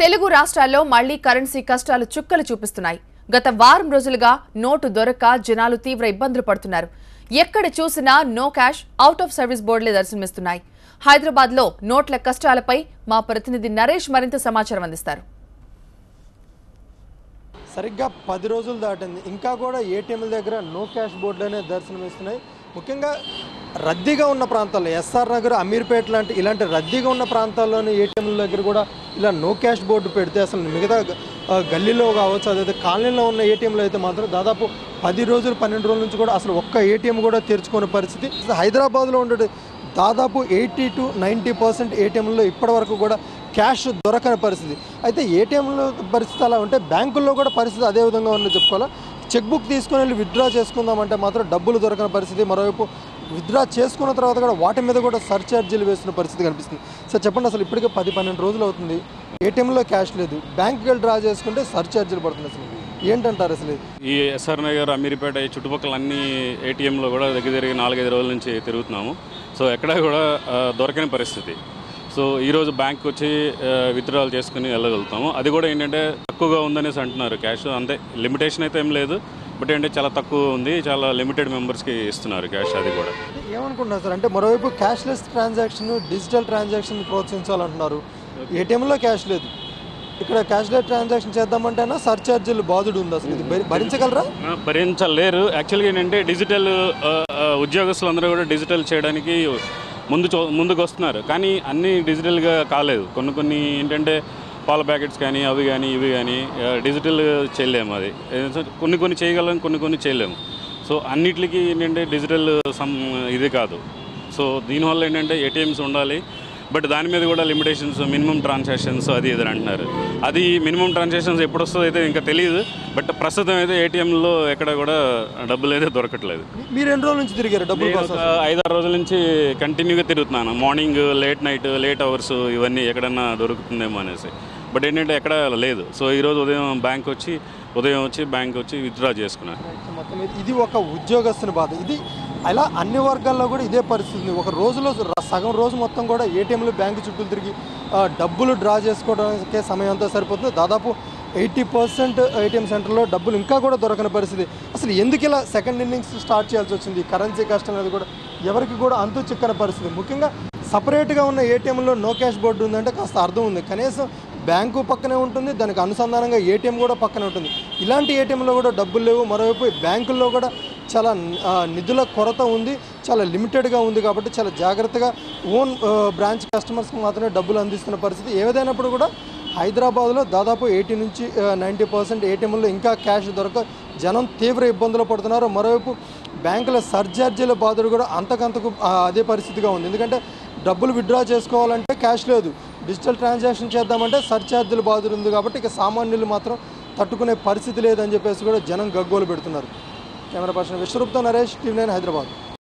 తెలుగు రాష్ట్రాల్లో మళ్లీ కరెన్సీ కష్టాలు చుక్కలు చూపిస్తున్నాయి. గత వారం రోజులుగా నోటు దొరక్క జనాలు తీవ్ర ఇబ్బందులు పడుతున్నారు. ఎక్కడ చూసినా no cash, out of service బోర్డులే దర్శనమిస్తున్నాయి. హైదరాబాద్లో నోట్ల కష్టాలపై మా ప్రతినిధి నరేష్ మరింత సమాచారం అందిస్తారు. సరిగ్గా 10 రోజులు దాటింది, ఇంకా కూడా ఏటీఎంల దగ్గర నో క్యాష్ బోర్డులనే దర్శనమిస్తున్నాయి. ముఖ్యంగా రద్దీగా ఉన్న ప్రాంతాల్లో ఎస్ఆర్ నగర్, అమీర్పేట లాంటి ఇలాంటి రద్దీగా ఉన్న ప్రాంతాల్లోని ఏటీఎంల దగ్గర కూడా ఇలా నో క్యాష్ బోర్డు పెడితే అసలు మిగతా గల్లీలో కావచ్చు, అదైతే కాలనీలో ఉన్న ఏటీఎంలు అయితే మాత్రం దాదాపు 10 రోజులు 12 రోజుల నుంచి కూడా అసలు ఒక్క ఏటీఎం కూడా తెరుచుకునే పరిస్థితి. హైదరాబాద్లో ఉండే దాదాపు 80 to 90% ఏటీఎంలో ఇప్పటి వరకు కూడా క్యాష్ దొరకని పరిస్థితి. అయితే ఏటీఎంలో పరిస్థితి అలా ఉంటే బ్యాంకుల్లో కూడా పరిస్థితి అదే విధంగా ఉందని చెప్పుకోవాలా. చెక్ బుక్ తీసుకుని వెళ్ళి విత్డ్రా చేసుకుందామంటే మాత్రం డబ్బులు దొరకని పరిస్థితి. మరోవైపు విత్డ్రా చేసుకున్న తర్వాత కూడా వాటి మీద కూడా సర్ఛార్జీలు వేస్తున్న పరిస్థితి కనిపిస్తుంది. సార్ చెప్పండి, అసలు ఇప్పటికే 10-12 రోజులు అవుతుంది, ఏటీఎంలో క్యాష్ లేదు, బ్యాంక్కి వెళ్ళి డ్రా చేసుకుంటే సర్ఛార్జీలు పడుతున్నాయి. అసలు ఏంటంటారు? అసలు ఈ ఎస్ఆర్ నగర్, అమీర్పేట ఈ చుట్టుపక్కల అన్ని ఏటీఎంలో కూడా దగ్గర 4-5 రోజుల నుంచి తిరుగుతున్నాము. సో ఎక్కడా కూడా దొరకని పరిస్థితి. సో ఈరోజు బ్యాంక్ వచ్చి విత్డ్రాల్ చేసుకుని వెళ్ళగలుగుతాము. అది కూడా ఏంటంటే తక్కువగా ఉందనేసి అంటున్నారు క్యాష్. అంతే, లిమిటేషన్ అయితే ఏం లేదు, బట్ ఏంటంటే చాలా తక్కువ ఉంది, చాలా లిమిటెడ్ మెంబర్స్కి ఇస్తున్నారు క్యాష్. అది కూడా ఏమనుకుంటున్నారు సార్? అంటే మరోవైపు క్యాష్లెస్ ట్రాన్సాక్షన్, డిజిటల్ ట్రాన్సాక్షన్ ప్రోత్సహించాలంటున్నారు. ఏటీఎంలో క్యాష్ లేదు, ఇక్కడ క్యాష్లెస్ ట్రాన్సాక్షన్ చేద్దామంటేనా సర్ఛార్జీలు బాధుడు ఉంది. అసలు ఇది భరించగలరా? భరించలేరు. యాక్చువల్గా ఏంటంటే డిజిటల్ ఉద్యోగస్తులందరూ కూడా డిజిటల్ చేయడానికి ముందుకు వస్తున్నారు, కానీ అన్నీ డిజిటల్గా కాలేదు. కొన్ని ఏంటంటే పాల ప్యాకెట్స్ కానీ అవి కానీ ఇవి కానీ డిజిటల్ చేయలేము. అది కొన్ని చేయగలం, కొన్ని చేయలేము. సో అన్నిటికీ ఏంటంటే డిజిటల్ ఇది కాదు. సో దీనివల్ల ఏంటంటే ఏటీఎంస్ ఉండాలి, బట్ దాని మీద కూడా లిమిటేషన్స్, మినిమం ట్రాన్సాక్షన్స్ అది ఇది అంటున్నారు. అది మినిమం ట్రాన్సాక్షన్స్ ఎప్పుడు వస్తుందో అయితే ఇంకా తెలియదు, బట్ ప్రస్తుతం అయితే ఏటీఎంలో ఎక్కడ కూడా డబ్బులు అయితే దొరకట్లేదు. మీరు ఎన్ని రోజుల నుంచి తిరిగారు? డబ్బులు 5-6 రోజుల నుంచి కంటిన్యూగా తిరుగుతున్నాను. మార్నింగ్, లేట్ అవర్స్ ఇవన్నీ ఎక్కడన్నా దొరుకుతుందేమో అనేసి, బట్ ఏంటంటే ఎక్కడ లేదు. సో ఈరోజు ఉదయం వచ్చి బ్యాంక్ వచ్చి విత్డ్రా చేసుకున్నాను. మొత్తం ఇది ఒక ఉద్యోగస్తుని బాధ. ఇది అలా అన్ని వర్గాల్లో కూడా ఇదే పరిస్థితి. ఒక రోజులో సగం రోజు మొత్తం కూడా ఏటీఎంలు, బ్యాంకు చుట్టూ తిరిగి డబ్బులు డ్రా చేసుకోవడానికే సమయం అంతా సరిపోతుంది. దాదాపు 80% ఏటీఎం సెంటర్లో డబ్బులు ఇంకా కూడా దొరకని పరిస్థితి. అసలు ఎందుకు ఇలా సెకండ్ ఇన్నింగ్స్ స్టార్ట్ చేయాల్సి వచ్చింది? కరెన్సీ కష్టం అనేది కూడా ఎవరికి కూడా అంతు చిక్కని పరిస్థితి. ముఖ్యంగా సపరేట్గా ఉన్న ఏటీఎంలో నో క్యాష్ బోర్డు ఉందంటే కాస్త అర్థం ఉంది, కనీసం బ్యాంకు పక్కనే ఉంటుంది, దానికి అనుసంధానంగా ఏటీఎం కూడా పక్కనే ఉంటుంది. ఇలాంటి ఏటీఎంలో కూడా డబ్బులు లేవు. మరోవైపు బ్యాంకుల్లో కూడా చాలా నిధుల కొరత ఉంది, చాలా లిమిటెడ్గా ఉంది. కాబట్టి చాలా జాగ్రత్తగా ఓన్ బ్రాంచ్ కస్టమర్స్కి మాత్రమే డబ్బులు అందిస్తున్న పరిస్థితి. ఏదైనప్పుడు కూడా హైదరాబాద్లో దాదాపు 80 నుంచి 90% ఏటీఎంలో ఇంకా క్యాష్ దొరక జనం తీవ్ర ఇబ్బందులు పడుతున్నారు. మరోవైపు బ్యాంకుల సర్ఛార్జీల బాధలు కూడా అంతకంతకు అదే పరిస్థితిగా ఉంది. ఎందుకంటే డబ్బులు విత్డ్రా చేసుకోవాలంటే క్యాష్ లేదు, డిజిటల్ ట్రాన్సాక్షన్ చేద్దామంటే సర్ఛార్జీల బాధలు ఉంది. కాబట్టి ఇక సామాన్యులు మాత్రం తట్టుకునే పరిస్థితి లేదని చెప్పేసి కూడా జనం గగ్గోలు పెడుతున్నారు. కెమెరా పర్సన్ విశ్వరూప్తో నరేష్, TV9 హైదరాబాద్.